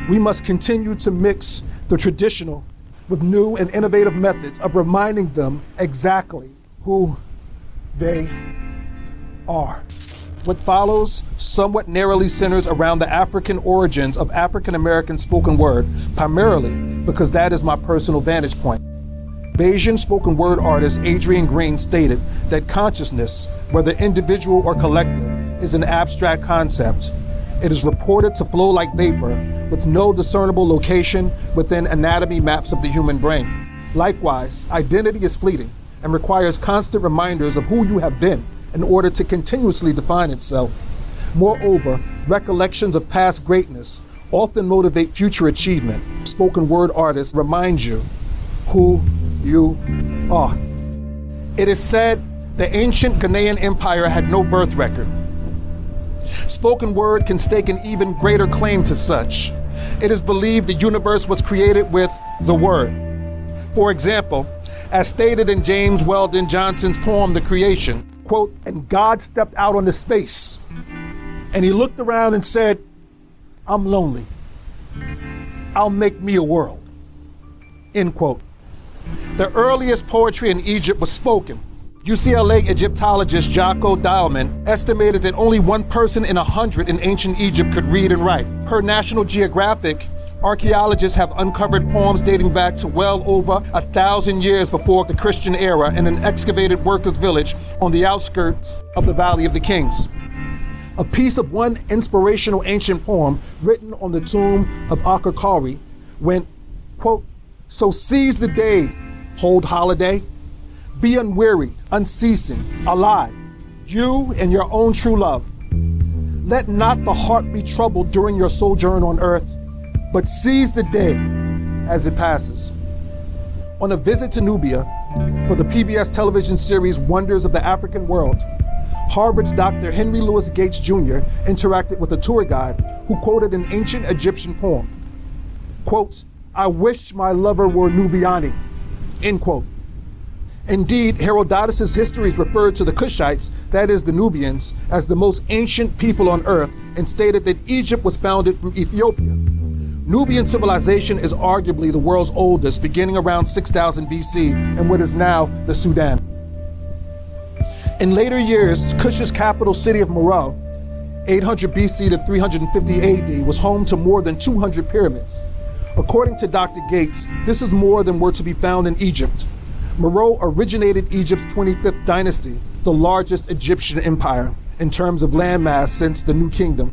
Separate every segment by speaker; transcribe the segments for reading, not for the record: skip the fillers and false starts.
Speaker 1: We must continue to mix the traditional with new and innovative methods of reminding them exactly who they are. What follows somewhat narrowly centers around the African origins of African American spoken word, primarily because that is my personal vantage point. Bayesian spoken word artist Adrian Green stated that consciousness, whether individual or collective, is an abstract concept. It is reported to flow like vapor with no discernible location within anatomy maps of the human brain. Likewise, identity is fleeting and requires constant reminders of who you have been in order to continuously define itself. Moreover, recollections of past greatness often motivate future achievement. Spoken word artists remind you who you are. It is said the ancient Ghanaian Empire had no birth record. Spoken word can stake an even greater claim to such. It is believed the universe was created with the word. For example, as stated in James Weldon Johnson's poem, The Creation, quote, "And God stepped out on the space, and he looked around and said, I'm lonely. I'll make me a world," end quote. The earliest poetry in Egypt was spoken. UCLA Egyptologist Jocko Dialman estimated that only 1 person in 100 in ancient Egypt could read and write. Per National Geographic, archaeologists have uncovered poems dating back to well over 1,000 years before the Christian era in an excavated workers' village on the outskirts of the Valley of the Kings. A piece of one inspirational ancient poem written on the tomb of Akakari went, quote, "So seize the day, hold holiday. Be unwearied, unceasing, alive, you and your own true love. Let not the heart be troubled during your sojourn on earth, but seize the day as it passes." On a visit to Nubia for the PBS television series Wonders of the African World, Harvard's Dr. Henry Louis Gates Jr. interacted with a tour guide who quoted an ancient Egyptian poem. Quote, "I wish my lover were Nubiani," end quote. Indeed, Herodotus' histories referred to the Cushites, that is the Nubians, as the most ancient people on earth and stated that Egypt was founded from Ethiopia. Nubian civilization is arguably the world's oldest, beginning around 6000 BC in what is now the Sudan. In later years, Kush's capital city of Meroe, 800 BC to 350 AD, was home to more than 200 pyramids. According to Dr. Gates, this is more than were to be found in Egypt. Meroe originated Egypt's 25th dynasty, the largest Egyptian empire in terms of landmass since the New Kingdom.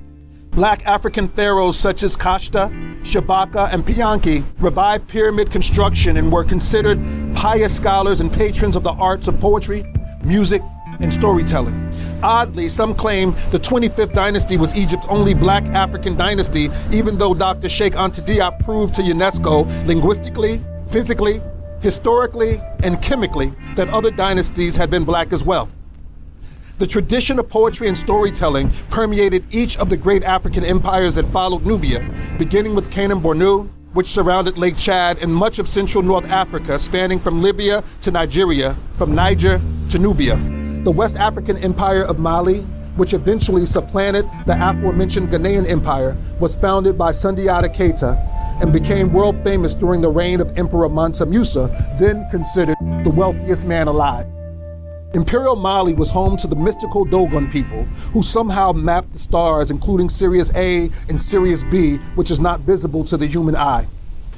Speaker 1: Black African pharaohs such as Kashta, Shabaka, and Pianki revived pyramid construction and were considered pious scholars and patrons of the arts of poetry, music, and storytelling. Oddly, some claim the 25th dynasty was Egypt's only Black African dynasty, even though Dr. Sheikh Anta Diop proved to UNESCO linguistically, physically, historically, and chemically that other dynasties had been Black as well. The tradition of poetry and storytelling permeated each of the great African empires that followed Nubia, beginning with Canaan-Bornu, which surrounded Lake Chad, and much of central North Africa, spanning from Libya to Nigeria, from Niger to Nubia. The West African Empire of Mali, which eventually supplanted the aforementioned Ghanaian Empire, was founded by Sundiata Keita and became world famous during the reign of Emperor Mansa Musa, then considered the wealthiest man alive. Imperial Mali was home to the mystical Dogon people, who somehow mapped the stars, including Sirius A and Sirius B, which is not visible to the human eye.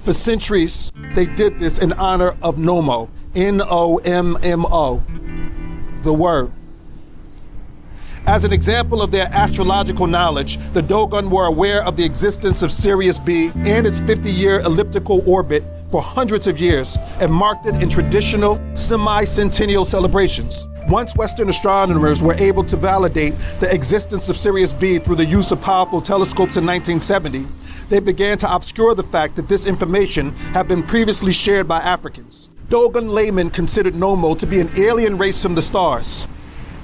Speaker 1: For centuries, they did this in honor of Nomo, Nommo, the word. As an example of their astrological knowledge, the Dogon were aware of the existence of Sirius B and its 50-year elliptical orbit for hundreds of years and marked it in traditional semi-centennial celebrations. Once Western astronomers were able to validate the existence of Sirius B through the use of powerful telescopes in 1970, they began to obscure the fact that this information had been previously shared by Africans. Dogon laymen considered Nommo to be an alien race from the stars.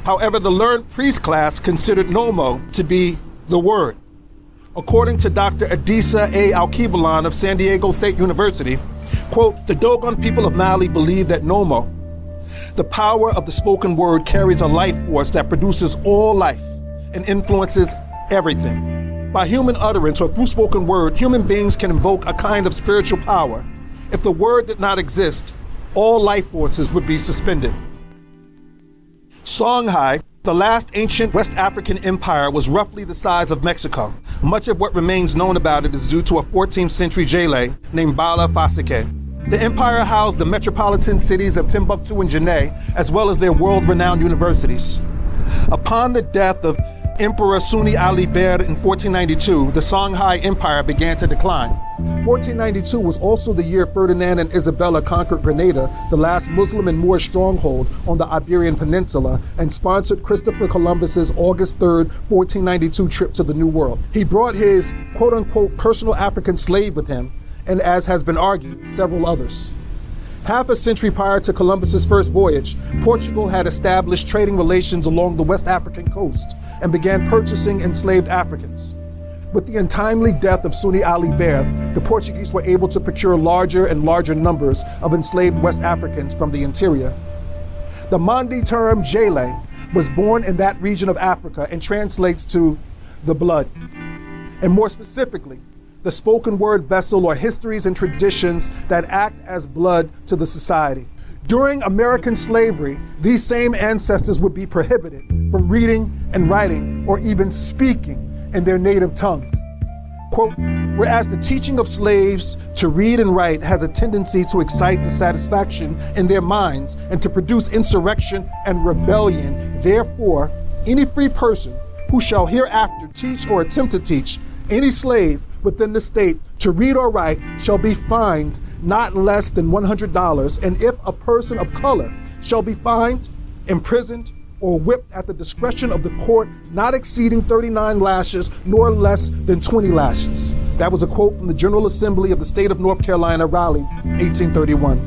Speaker 1: However, the learned priest class considered Nommo to be the word. According to Dr. Adisa A. Alkebulan of San Diego State University, quote, "The Dogon people of Mali believe that Nommo, the power of the spoken word, carries a life force that produces all life and influences everything. By human utterance or through spoken word, human beings can invoke a kind of spiritual power. If the word did not exist, all life forces would be suspended. Songhai, the last ancient West African empire, was roughly the size of Mexico. Much of what remains known about it is due to a 14th century Djele named Bala Fasike. The empire housed the metropolitan cities of Timbuktu and Djene, as well as their world-renowned universities. Upon the death of Emperor Suni Ali Ber in 1492, the Songhai Empire began to decline. 1492 was also the year Ferdinand and Isabella conquered Grenada, the last Muslim and Moorish stronghold on the Iberian Peninsula, and sponsored Christopher Columbus's August 3, 1492 trip to the New World. He brought his quote-unquote personal African slave with him, and as has been argued, several others. Half a century prior to Columbus's first voyage, Portugal had established trading relations along the West African coast and began purchasing enslaved Africans. With the untimely death of Suni Ali Ber, the Portuguese were able to procure larger and larger numbers of enslaved West Africans from the interior. The Mandi term Djele was born in that region of Africa and translates to the blood, and more specifically, the spoken word vessel or histories and traditions that act as blood to the society. During American slavery, these same ancestors would be prohibited from reading and writing or even speaking in their native tongues. Quote, whereas the teaching of slaves to read and write has a tendency to excite dissatisfaction in their minds and to produce insurrection and rebellion, therefore, any free person who shall hereafter teach or attempt to teach any slave within the state to read or write shall be fined not less than $100, and if a person of color shall be fined, imprisoned, or whipped at the discretion of the court, not exceeding 39 lashes nor less than 20 lashes. That was a quote from the General Assembly of the state of North Carolina, Raleigh, 1831.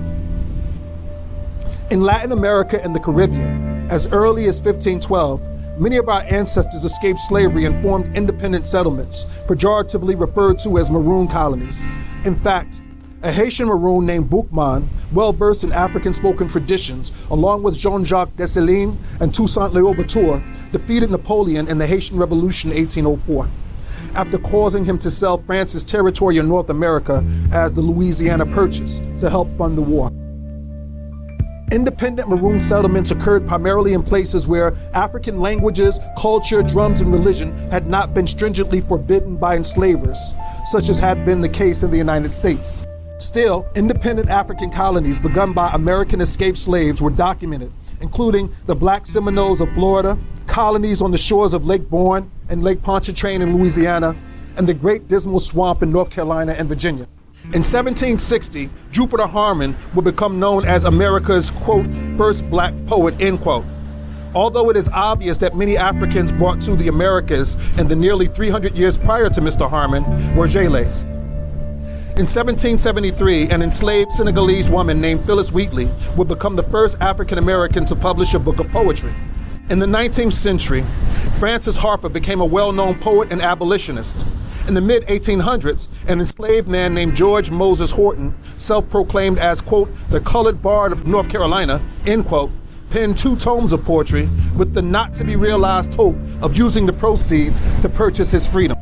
Speaker 1: In Latin America and the Caribbean, as early as 1512, many of our ancestors escaped slavery and formed independent settlements, pejoratively referred to as maroon colonies. In fact, a Haitian maroon named Boukman, well-versed in African spoken traditions, along with Jean-Jacques Dessalines and Toussaint Louverture, defeated Napoleon in the Haitian Revolution 1804, after causing him to sell France's territory in North America as the Louisiana Purchase to help fund the war. Independent maroon settlements occurred primarily in places where African languages, culture, drums, and religion had not been stringently forbidden by enslavers, such as had been the case in the United States. Still, independent African colonies begun by American escaped slaves were documented, including the Black Seminoles of Florida, colonies on the shores of Lake Borgne and Lake Pontchartrain in Louisiana, and the Great Dismal Swamp in North Carolina and Virginia. In 1760, Jupiter Harmon would become known as America's, quote, first black poet, end quote. Although it is obvious that many Africans brought to the Americas in the nearly 300 years prior to Mr. Harmon were Djeles. In 1773, an enslaved Senegalese woman named Phyllis Wheatley would become the first African American to publish a book of poetry. In the 19th century, Francis Harper became a well-known poet and abolitionist. In the mid-1800s, an enslaved man named George Moses Horton, self-proclaimed as, quote, the colored bard of North Carolina, end quote, penned 2 tomes of poetry with the not-to-be-realized hope of using the proceeds to purchase his freedom.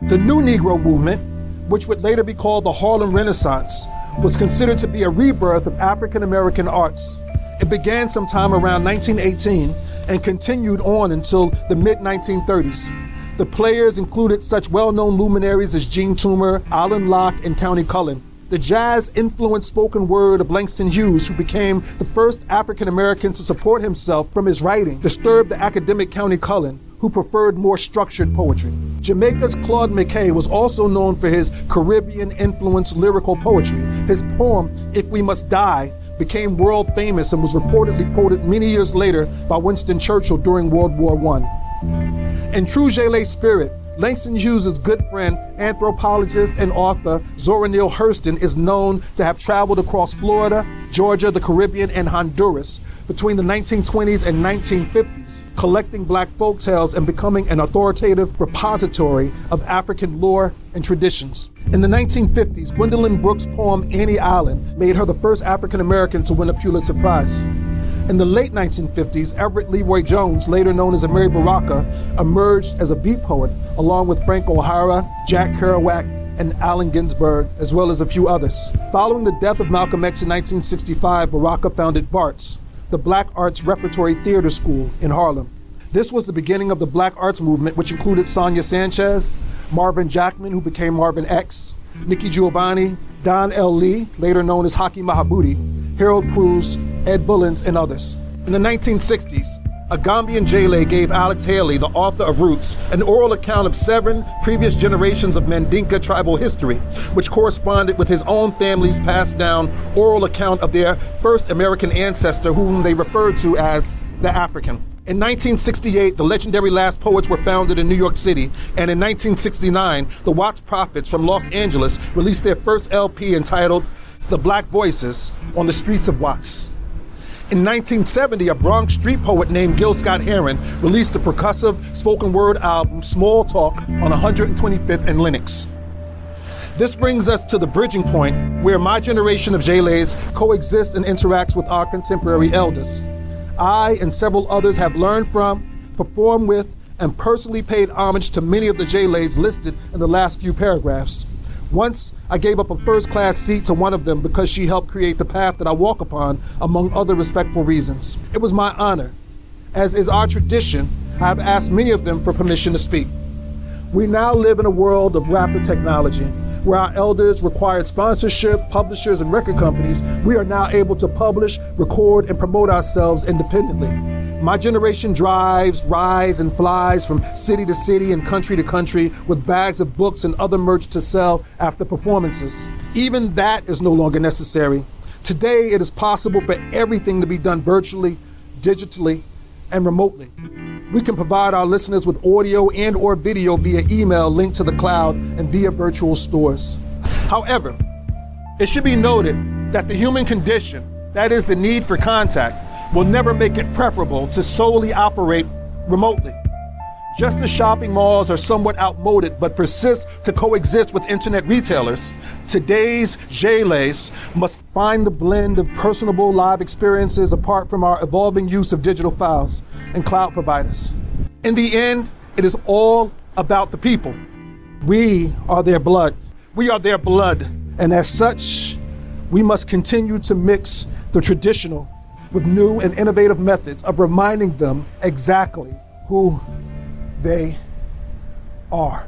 Speaker 1: The New Negro movement, which would later be called the Harlem Renaissance, was considered to be a rebirth of African American arts. It began sometime around 1918 and continued on until the mid-1930s. The players included such well-known luminaries as Gene Toomer, Alan Locke, and Countee Cullen. The jazz-influenced spoken word of Langston Hughes, who became the first African American to support himself from his writing, disturbed the academic Countee Cullen, who preferred more structured poetry. Jamaica's Claude McKay was also known for his Caribbean-influenced lyrical poetry. His poem, If We Must Die, became world famous and was reportedly quoted many years later by Winston Churchill during World War I. In true Djele spirit, Langston Hughes' good friend, anthropologist and author Zora Neale Hurston is known to have traveled across Florida, Georgia, the Caribbean, and Honduras between the 1920s and 1950s, collecting Black folktales and becoming an authoritative repository of African lore and traditions. In the 1950s, Gwendolyn Brooks' poem Annie Island made her the first African American to win a Pulitzer Prize. In the late 1950s, Everett Leroy Jones, later known as Amiri Baraka, emerged as a beat poet along with Frank O'Hara, Jack Kerouac, and Allen Ginsberg, as well as a few others. Following the death of Malcolm X in 1965, Baraka founded BARTS, the Black Arts Repertory Theater School in Harlem. This was the beginning of the Black Arts movement, which included Sonia Sanchez, Marvin Jackman, who became Marvin X, Nikki Giovanni, Don L. Lee, later known as Haki Mahabudi, Harold Cruz, Ed Bullens, and others. In the 1960s, a Gambian Djele gave Alex Haley, the author of Roots, an oral account of 7 previous generations of Mandinka tribal history, which corresponded with his own family's passed down oral account of their first American ancestor, whom they referred to as the African. In 1968, the legendary Last Poets were founded in New York City, and in 1969, the Watts Prophets from Los Angeles released their first LP entitled The Black Voices on the Streets of Watts. In 1970, a Bronx street poet named Gil Scott-Heron released the percussive spoken word album Small Talk on 125th and Lenox. This brings us to the bridging point where my generation of Djeles coexists and interacts with our contemporary elders. I and several others have learned from, performed with, and personally paid homage to many of the Djeles listed in the last few paragraphs. Once, I gave up a first-class seat to one of them because she helped create the path that I walk upon, among other respectful reasons. It was my honor. As is our tradition, I have asked many of them for permission to speak. We now live in a world of rapid technology, where our elders required sponsorship, publishers, and record companies. We are now able to publish, record, and promote ourselves independently. My generation drives, rides, and flies from city to city and country to country with bags of books and other merch to sell after performances. Even that is no longer necessary. Today, it is possible for everything to be done virtually, digitally, and remotely. We can provide our listeners with audio and or video via email linked to the cloud and via virtual stores. However, it should be noted that the human condition, that is the need for contact, will never make it preferable to solely operate remotely. Just as shopping malls are somewhat outmoded but persist to coexist with internet retailers, today's Djeles must find the blend of personable live experiences apart from our evolving use of digital files and cloud providers. In the end, it is all about the people. We are their blood. We are their blood. And as such, we must continue to mix the traditional with new and innovative methods of reminding them exactly who they are.